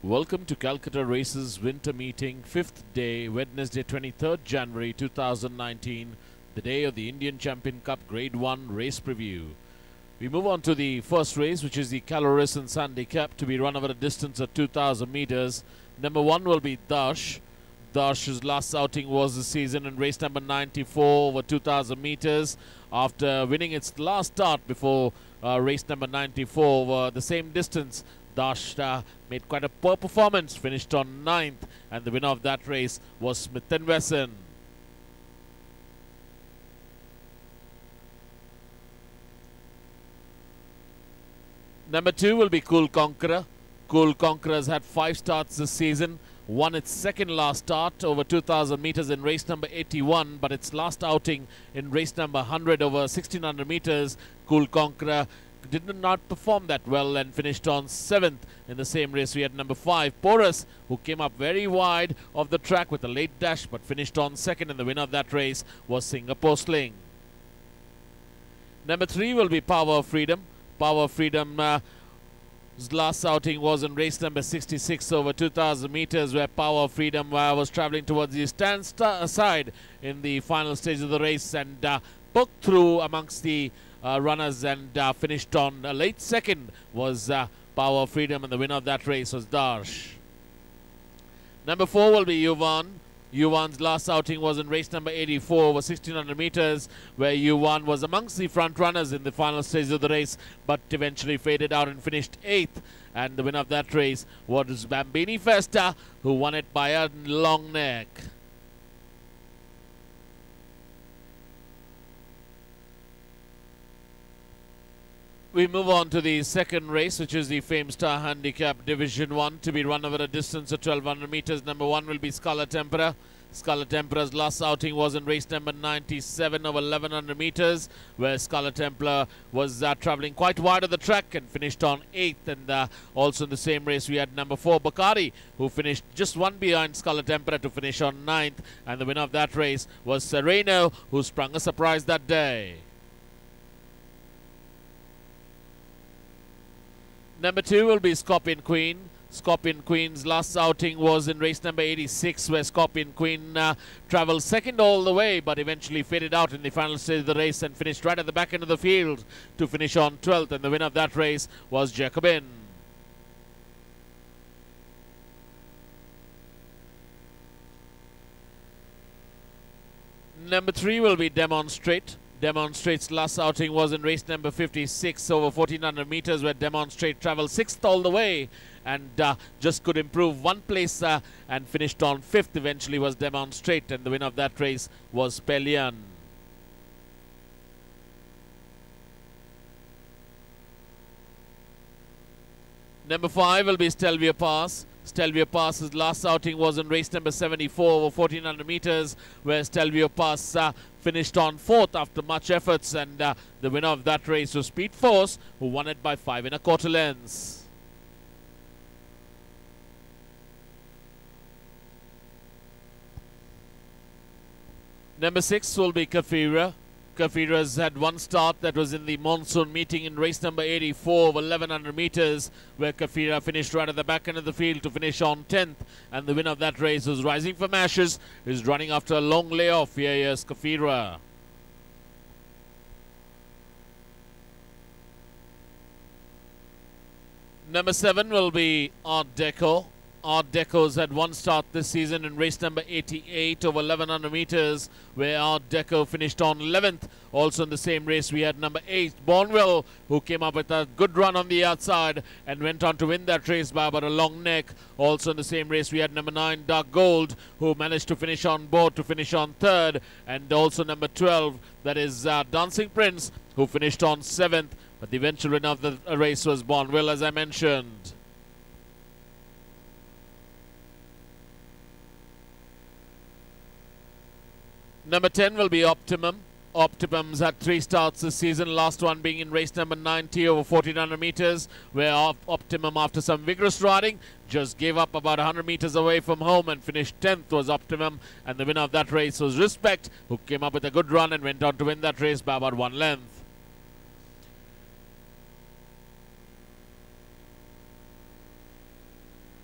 Welcome to Calcutta Races Winter Meeting, 5th day, Wednesday 23rd January 2019, the day of the Indian Champion Cup Grade 1 race preview. We move on to the first race, which is the Calcutta Handicap, to be run over a distance of 2,000 meters. Number 1 will be Dash. Dash's last outing was this season in race number 94 over 2,000 meters after winning its last start before race number 94 over the same distance. Dash made quite a poor performance, finished on 9th, and the winner of that race was Smith & Wesson. Number 2 will be Cool Conqueror. Cool Conqueror has had 5 starts this season, won its second last start over 2,000 meters in race number 81, but its last outing in race number 100 over 1,600 meters, Cool Conqueror did not perform that well and finished on 7th. In the same race we had number 5 Porus, who came up very wide of the track with a late dash but finished on 2nd, and the winner of that race was Singapore Sling. Number 3 will be Power of Freedom. Power of Freedom his last outing was in race number 66 over 2,000 meters, where Power of Freedom was traveling towards the stand side in the final stage of the race and poked through amongst the runners and finished on a late 2nd was Power of Freedom, and the winner of that race was Darsh. Number 4 will be Yuvan. Yuvan's last outing was in race number 84 over 1,600 meters, where Yuvan was amongst the front runners in the final stage of the race, but eventually faded out and finished 8th. And the winner of that race was Bambini Festa, who won it by a long neck. We move on to the second race, which is the Famestar Handicap Division 1, to be run over a distance of 1,200 meters. Number 1 will be Scarlet Emperor. Scarlet Emperor's last outing was in race number 97 over 1,100 meters, where Scarlet Emperor was traveling quite wide of the track and finished on 8th. And also in the same race we had number 4 Bakari, who finished just one behind Scarlet Emperor to finish on 9th. And the winner of that race was Sereno, who sprung a surprise that day. Number 2 will be Scorpion Queen. Scorpion Queen's last outing was in race number 86, where Scorpion Queen travelled 2nd all the way, but eventually faded out in the final stage of the race and finished right at the back end of the field to finish on 12th, and the winner of that race was Jacobin. Number 3 will be Demonstrate. Demonstrate's last outing was in race number 56 over 1,400 meters, where Demonstrate travelled 6th all the way and just could improve one place and finished on 5th. Eventually was Demonstrate, and the winner of that race was Pelian. Number 5 will be Stelvio Pass. Stelvio Pass's last outing was in race number 74 over 1,400 meters, where Stelvio Pass finished on 4th after much efforts, and the winner of that race was Speed Force, who won it by 5 1/4 lengths. Number 6 will be Kafira. Kafira's had one start, that was in the monsoon meeting in race number 84 over 1,100 meters, where Kafira finished right at the back end of the field to finish on 10th. And the winner of that race was Rising from Ashes, who's running after a long layoff. Here's Kafira. Number 7 will be Art Deco. Art Deco's had one start this season in race number 88 over 1,100 meters, where Art Deco finished on 11th. Also in the same race we had number 8 Bonwell, who came up with a good run on the outside and went on to win that race by about a long neck. Also in the same race we had number 9 Dark Gold, who managed to finish on board to finish on 3rd, and also number 12, that is Dancing Prince, who finished on 7th. But the eventual winner of the race was Bonwell, as I mentioned. Number 10 will be Optimum. Optimum's had 3 starts this season, last one being in race number 90 over 1,400 meters, where Optimum, after some vigorous riding, just gave up about 100 meters away from home and finished 10th was Optimum, and the winner of that race was Respect, who came up with a good run and went on to win that race by about 1 length.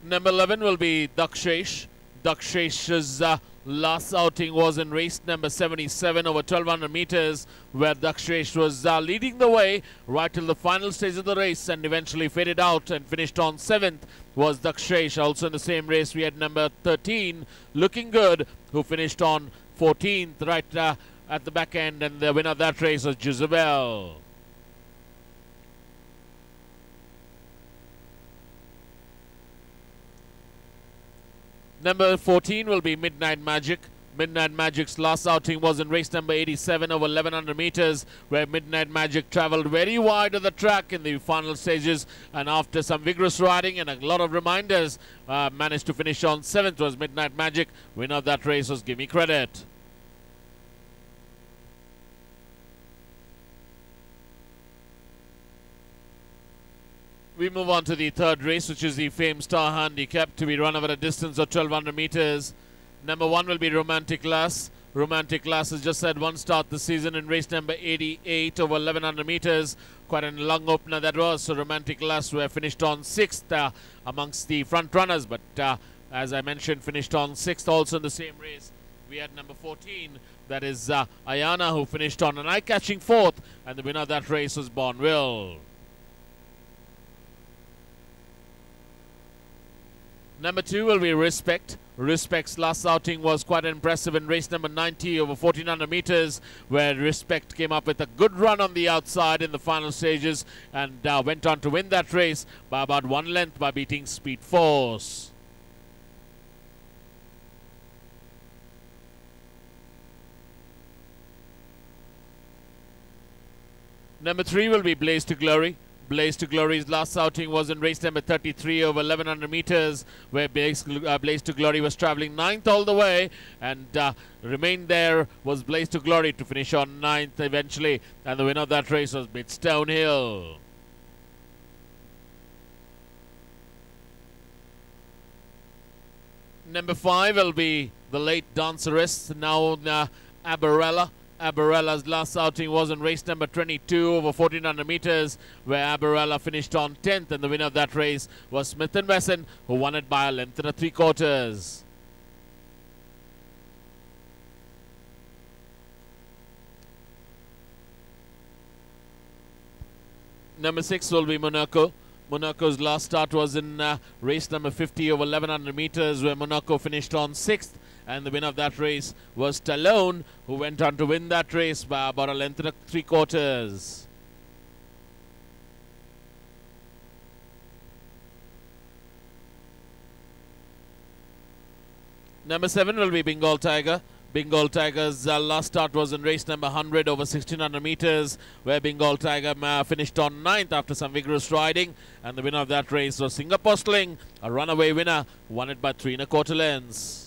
Number 11 will be Dakshesh. Dakshesh's last outing was in race number 77 over 1200 meters, where Dakshesh was leading the way right till the final stage of the race and eventually faded out and finished on 7th. Was Dakshesh. Also in the same race we had number 13, Looking Good, who finished on 14th right at the back end, and the winner of that race was Jezebel. Number 14 will be Midnight Magic. Midnight Magic's last outing was in race number 87 over 1100 meters, where Midnight Magic traveled very wide of the track in the final stages, and after some vigorous riding and a lot of reminders, managed to finish on 7th. Was Midnight Magic. Winner of that race was Gimme Credit. We move on to the third race, which is the Fame Star Handicap, to be run over a distance of 1200 meters. Number 1 will be Romantic Lass. Romantic Lass has just had one start this season in race number 88 over 1100 meters. Quite a long opener that was. So Romantic Lass were finished on 6th amongst the front runners, but as I mentioned, finished on 6th also in the same race. We had number 14, that is Ayana, who finished on an eye-catching 4th, and the winner of that race was Bonville. Number 2 will be Respect. Respect's last outing was quite impressive in race number 90 over 1400 meters, where Respect came up with a good run on the outside in the final stages and went on to win that race by about 1 length by beating Speed Force. Number 3 will be Blaze to Glory. Blaze to Glory's last outing was in race number 33 over 1100 meters, where Blaze to Glory was traveling 9th all the way, and remained there was Blaze to Glory to finish on 9th eventually, and the winner of that race was Midstone Hill. Number 5 will be the late Danceress, now Abarella. Abarella's last outing was in race number 22 over 1400 meters, where Abarella finished on 10th, and the winner of that race was Smith & Wesson, who won it by a length and a 3/4. Number 6 will be Monaco. Monaco's last start was in race number 50 over 1100 meters, where Monaco finished on 6th. And the winner of that race was Stallone, who went on to win that race by about a length and a 3/4. Number 7 will be Bengal Tiger. Bengal Tiger's last start was in race number 100 over 1600 meters, where Bengal Tiger finished on 9th after some vigorous riding. And the winner of that race was Singapore Sling, a runaway winner, won it by 3 1/4 lengths.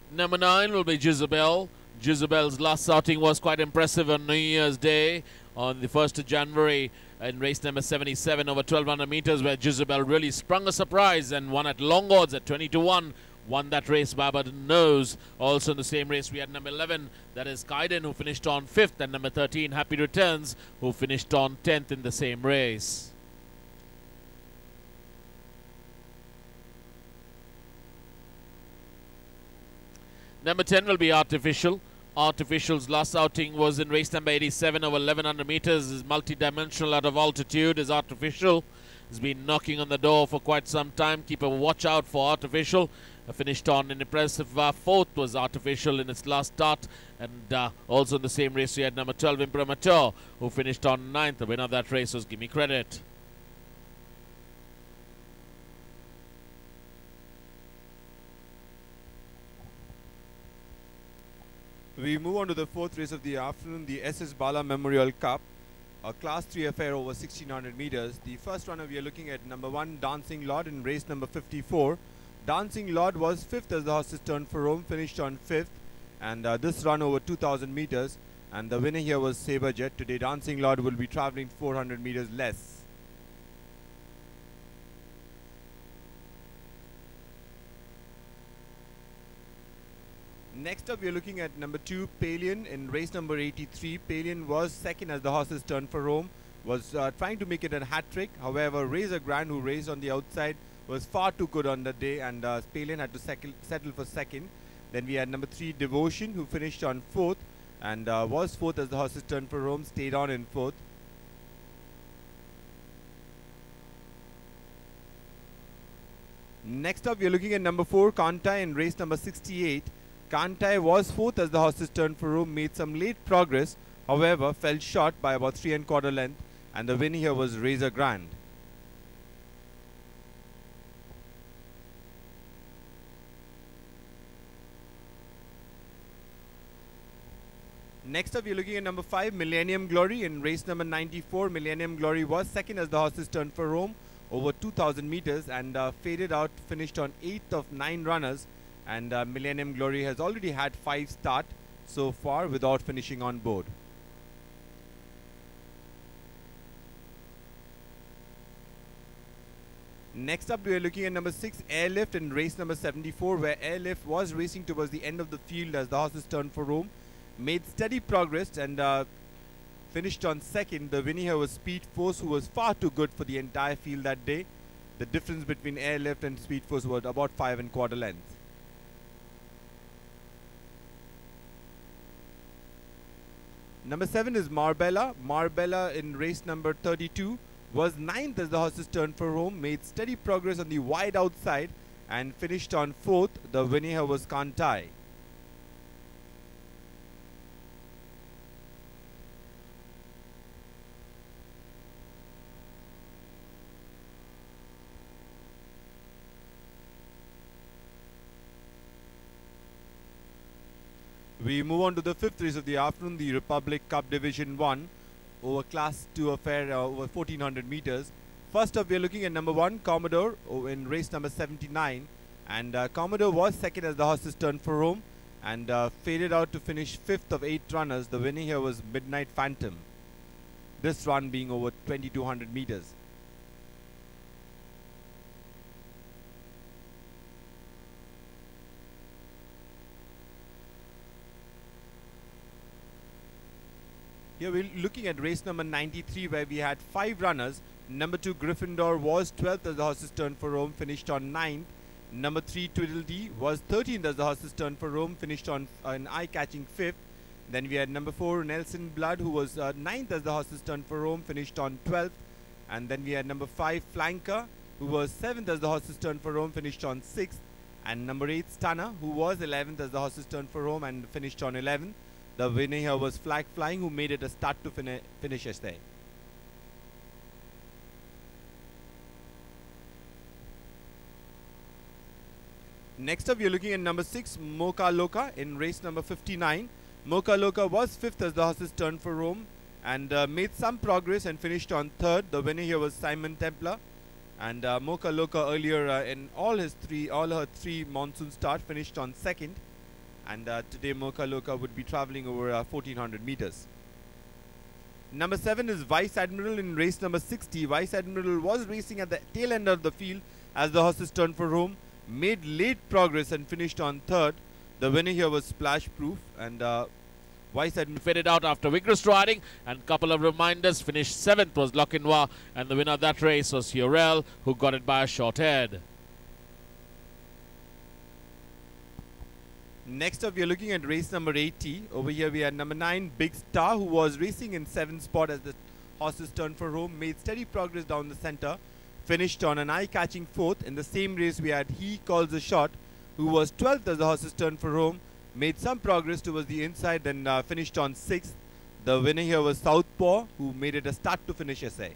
Number 9 will be Jezebel. Jezebel's last outing was quite impressive on New Year's Day on the 1st of January in race number 77 over 1200 meters, where Jezebel really sprung a surprise and won at long odds at 20-1. Won that race by about a nose. Also in the same race we had number 11, that is Kaiden, who finished on 5th, and number 13, Happy Returns, who finished on 10th in the same race. Number 10 will be Artificial. Artificial's last outing was in race number 87 over 1100 meters. Is multi-dimensional out of altitude. Is Artificial. Has been knocking on the door for quite some time. Keep a watch out for Artificial. Finished on an impressive 4th was Artificial in its last start. And also in the same race we had number 12 Imprimatur, who finished on 9th. The winner of that race was Gimme Credit. We move on to the 4th race of the afternoon, the SS Bala Memorial Cup, a Class 3 affair over 1600 meters. The first runner we are looking at, number 1, Dancing Lord, in race number 54. Dancing Lord was 5th as the horses turned for home, finished on 5th, and this run over 2000 meters, and the winner here was Saberjet. Today Dancing Lord will be traveling 400 meters less. Next up, we are looking at number 2, Palian, in race number 83. Palian was second as the horse's turn for Rome, was trying to make it a hat-trick. However, Razor Grand, who raced on the outside, was far too good on the day, and Palian had to settle for second. Then we had number 3, Devotion, who finished on 4th, and was 4th as the horse's turn for Rome, stayed on in 4th. Next up, we are looking at number 4, Kantai, in race number 68. Kantai was 4th as the horse's turn for Rome, made some late progress, however fell short by about 3 1/4 length, and the winner here was Razor Grand. Next up, we are looking at number 5, Millennium Glory, in race number 94. Millennium Glory was second as the horse's turn for Rome, over 2,000 meters, and faded out, finished on 8th of 9 runners. And Millennium Glory has already had 5 starts so far without finishing on board. Next up, we are looking at number 6, Airlift, in race number 74, where Airlift was racing towards the end of the field as the horse's turn for Rome, made steady progress, and finished on second. The winner here was Speed Force, who was far too good for the entire field that day. The difference between Airlift and Speed Force was about 5 1/4 lengths. Number 7 is Marbella. Marbella, in race number 32, was 9th as the horse's turn for Rome, made steady progress on the wide outside, and finished on 4th. The winner here was Kantai. We move on to the 5th race of the afternoon, the Republic Cup Division 1, over Class 2 affair, over 1400 meters. First up, we are looking at number 1, Commodore, in race number 79. And Commodore was second as the horse's turn for Rome, and faded out to finish 5th of 8 runners. The winner here was Midnight Phantom, this run being over 2200 meters. Here we're looking at race number 93, where we had 5 runners. Number 2, Gryffindor, was 12th as the horse's turn for Rome, finished on 9th. Number 3, Tweedledee, was 13th as the horse's turn for Rome, finished on an eye-catching 5th. Then we had number 4, Nelson Blood, who was 9th as the horse's turn for Rome, finished on 12th. And then we had number 5, Flanker, who was 7th as the horse's turn for Rome, finished on 6th. And number 8, Stunner, who was 11th as the horse's turn for Rome and finished on 11th. The winner here was Flag Flying, who made it a start to finish essay. Next up, we are looking at number 6, Mocha Loca, in race number 59. Mocha Loca was 5th as the horse's turn for Rome, and made some progress and finished on 3rd. The winner here was Simon Templar. And Mocha Loca earlier in all her 3 monsoon starts finished on 2nd. And today Mocha Loca would be traveling over 1400 meters. Number 7 is Vice Admiral, in race number 60. Vice Admiral was racing at the tail end of the field as the horse's turn for Rome, made late progress and finished on 3rd. The winner here was Splash Proof, and Vice Admiral faded out after vigorous riding, and couple of reminders. Finished 7th was Loquinois, and the winner of that race was Hurrell, who got it by a short head. Next up, we are looking at race number 80. Over here we had number 9, Big Star, who was racing in 7th spot as the horse's turn for Rome, made steady progress down the center, finished on an eye-catching 4th. In the same race we had He Calls a Shot, who was 12th as the horse's turn for Rome, made some progress towards the inside, then finished on 6th. The winner here was Southpaw, who made it a start to finish essay.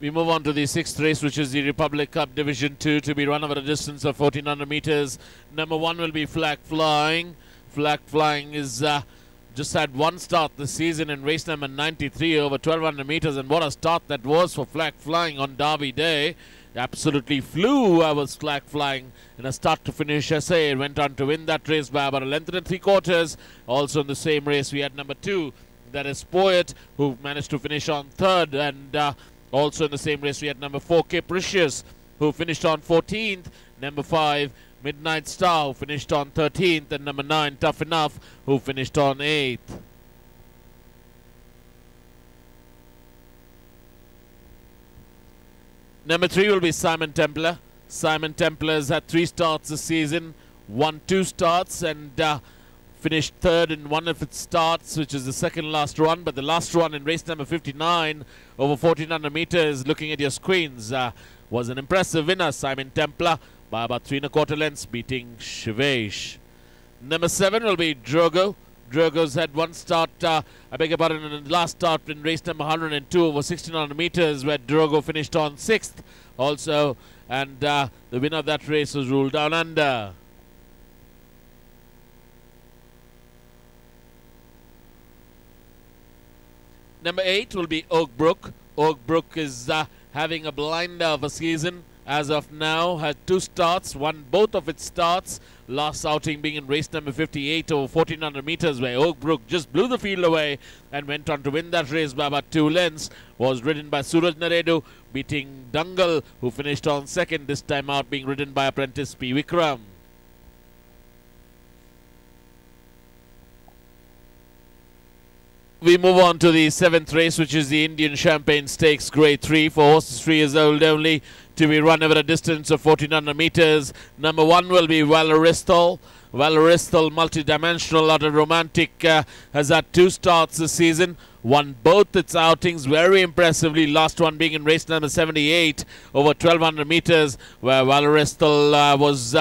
We move on to the 6th race, which is the Republic Cup Division 2, to be run over a distance of 1400 meters. Number 1 will be Flag Flying. Flag Flying is just had 1 start this season in race number 93 over 1200 meters, and what a start that was for Flag Flying on Derby Day. Absolutely flew was Flag Flying in a start to finish essay. It went on to win that race by about a length and 3/4. Also in the same race we had number 2, That is Poet, who managed to finish on third. And also in the same race, we had number 4, Capricious, who finished on 14th. Number 5, Midnight Star, who finished on 13th. And number 9, Tough Enough, who finished on 8th. Number 3 will be Simon Templar. Simon Templar has had 3 starts this season, won 2 starts, and finished third in one of its starts, which is the second last run. But the last run in race number 59 over 1400 meters, looking at your screens, was an impressive winner. Simon Templar by about 3 1/4 lengths, beating Shivesh. Number 7 will be Drogo. Drogo's had 1 start, I beg your pardon, in the last start in race number 102 over 1600 meters, where Drogo finished on 6th also, and the winner of that race was ruled down under. Number 8 will be Oak Brook. Oak Brook is having a blinder of a season. As of now, had 2 starts, won both of its starts. Last outing being in race number 58 over 1400 meters, where Oak Brook just blew the field away and went on to win that race by about 2 lengths. Was ridden by Suraj Naredu, beating Dangal, who finished on 2nd, this time out being ridden by apprentice P. Vikram. We move on to the 7th race, which is the Indian Champagne Stakes Grade 3 for horses 3 years old only, to be run over a distance of 1400 meters. Number 1 will be Valoristal. Valoristal, multi-dimensional, out of Romantic, has had 2 starts this season. Won both its outings very impressively. Last one being in race number 78 over 1200 meters, where Valoristal was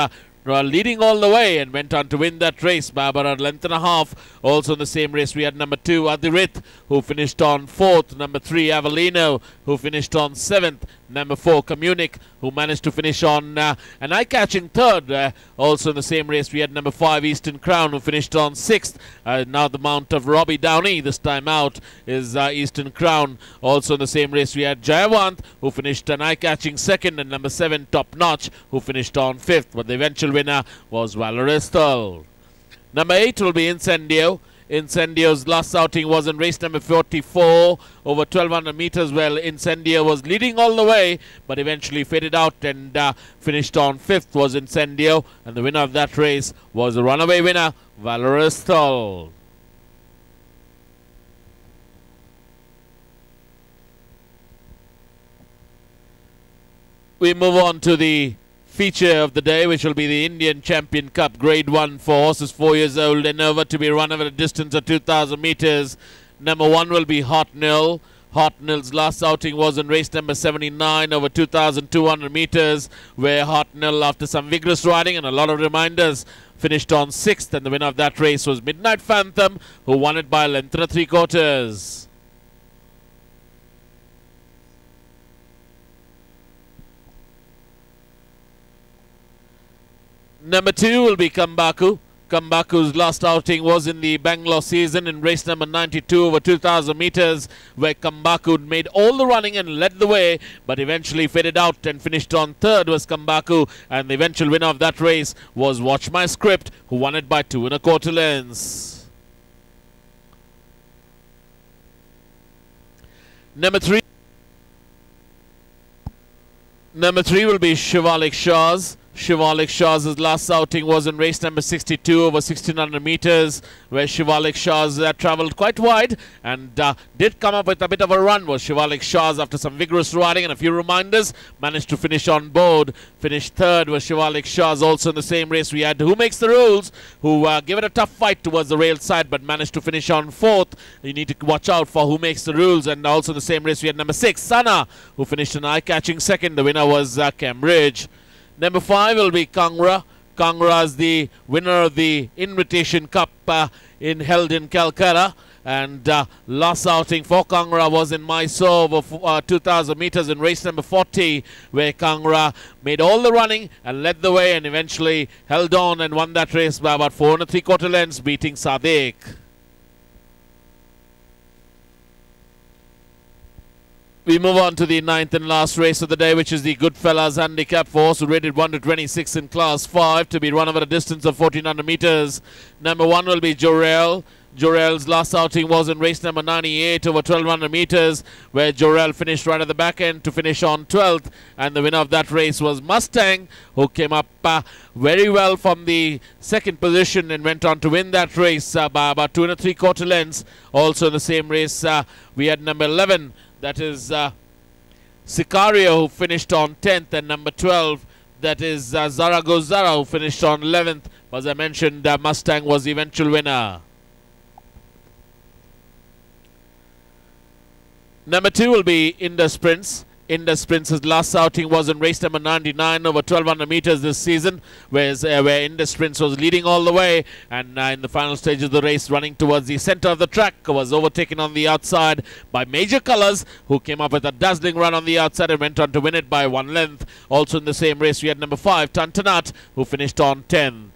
leading all the way and went on to win that race by about a length and a half. Also in the same race, we had number 2, Adirith, who finished on 4th. Number 3, Avellino, who finished on 7th. Number 4, Communic, who managed to finish on an eye-catching 3rd. Also in the same race, we had number 5, Eastern Crown, who finished on 6th. Now the mount of Robbie Downey, this time out, is Eastern Crown. Also in the same race, we had Jayavant, who finished an eye-catching 2nd, and number 7, Top Notch, who finished on 5th. But the eventual winner was Valoristal. Number 8 will be Incendio. Incendio's last outing was in race number 44 over 1200 meters. Well, Incendio was leading all the way, but eventually faded out and finished on 5th was Incendio. And the winner of that race was the runaway winner, Valoristal. We move on to the feature of the day, which will be the Indian Champion Cup Grade 1 for horses 4 years old and over, to be run over a distance of 2000 meters. Number 1 will be Hotnil. Hotnil's last outing was in race number 79 over 2200 meters, where Hotnil, after some vigorous riding and a lot of reminders, finished on 6th, and the winner of that race was Midnight Phantom, who won it by a length and a 3/4. Number 2 will be Kambaku. Kambaku's last outing was in the Bangalore season in race number 92 over 2000 meters, where Kambaku made all the running and led the way, but eventually faded out and finished on 3rd was Kambaku, and the eventual winner of that race was Watch My Script, who won it by 2 1/4 lengths. Number 3 will be Shivalik Shah's. Shivalik Shah's last outing was in race number 62 over 1600 meters, where Shivalik Shah's travelled quite wide and did come up with a bit of a run. Was Shivalik Shah's, after some vigorous riding and a few reminders, managed to finish on board. Finished 3rd was Shivalik Shah's. Also in the same race, we had Who Makes the Rules, who gave it a tough fight towards the rail side, but managed to finish on 4th. You need to watch out for Who Makes the Rules. And also in the same race, we had number 6, Sana, who finished an eye-catching 2nd. The winner was Cambridge. Number 5 will be Kangra. Kangra is the winner of the Invitation Cup held in Calcutta. And last outing for Kangra was in Mysore over 2000 meters in race number 40, where Kangra made all the running and led the way and eventually held on and won that race by about 4 3/4 lengths, beating Sadiq. We move on to the ninth and last race of the day, which is the Goodfellas Handicap Force, rated 1 to 26 in Class 5, to be run over a distance of 1400 meters. Number 1 will be Jorel. Jorel's last outing was in race number 98 over 1200 meters, where Jorel finished right at the back end to finish on 12th. And the winner of that race was Mustang, who came up very well from the second position and went on to win that race by about 2 3/4 lengths. Also in the same race, we had number 11, that is Sicario, who finished on 10th, and number 12, that is Zaragoza, who finished on 11th. As I mentioned, Mustang was the eventual winner. Number 2 will be Indus Prince. Indus Prince's last outing was in race number 99 over 1200 meters this season, where Indus Prince was leading all the way, and in the final stage of the race, running towards the center of the track, was overtaken on the outside by Major Colors, who came up with a dazzling run on the outside and went on to win it by 1 length. Also in the same race, we had number 5, Tantanat, who finished on 10th.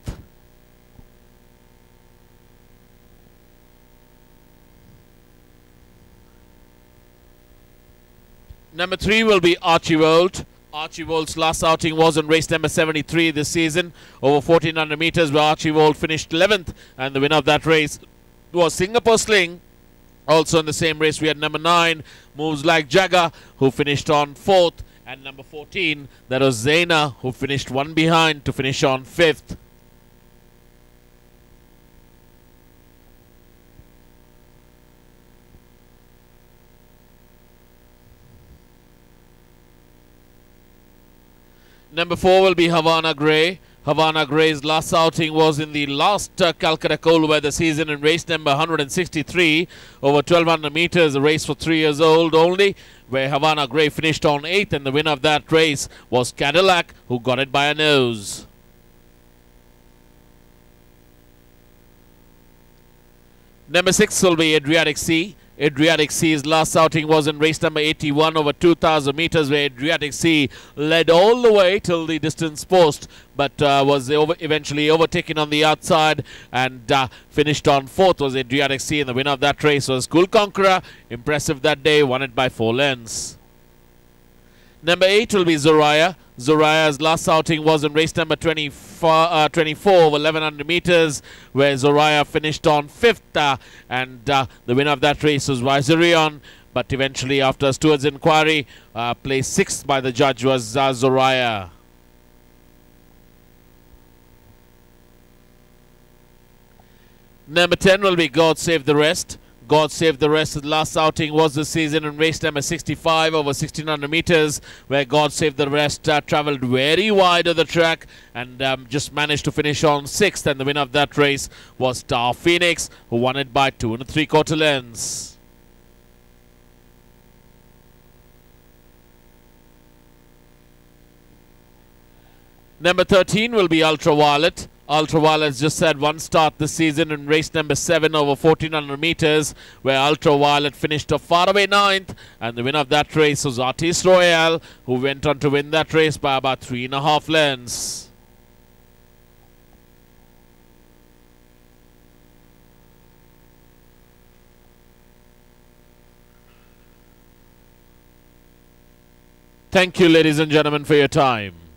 Number 3 will be Archibald. Archibald's last outing was in race number 73 this season, over 1400 meters, where Archibald finished 11th, and the winner of that race was Singapore Sling. Also in the same race, we had number 9, Moves Like Jagger, who finished on 4th, and number 14, that was Zaina, who finished 1 behind to finish on 5th. Number 4 will be Havana Grey. Havana Grey's last outing was in the last Calcutta cold weather season in race number 163 over 1200 meters, a race for 3 years old only, where Havana Grey finished on 8th, and the winner of that race was Cadillac, who got it by a nose. Number 6 will be Adriatic Sea. Adriatic Sea's last outing was in race number 81 over 2,000 meters, where Adriatic Sea led all the way till the distance post, but was eventually overtaken on the outside and finished on 4th was Adriatic Sea, and the winner of that race was Cool Conqueror. Impressive that day, won it by 4 lengths. Number 8 will be Zoraya. Zoraya's last outing was in race number 24 over 1100 meters, where Zoraya finished on 5th, and the winner of that race was Viserion, but eventually, after steward's inquiry, placed 6th by the judge was Zoraya. Number 10 will be God Save the Rest. God Save the Rest. His last outing was this season in race number 65 over 1600 meters, where God Save the Rest travelled very wide of the track and just managed to finish on 6th, and the winner of that race was Star Phoenix, who won it by 2 3/4 lengths. Number 13 will be Ultraviolet. Ultraviolet's just had 1 start this season in race number 7 over 1400 meters, where Ultraviolet finished a faraway 9th, and the winner of that race was Artiste Royale, who went on to win that race by about 3.5 lengths. Thank you, ladies and gentlemen, for your time.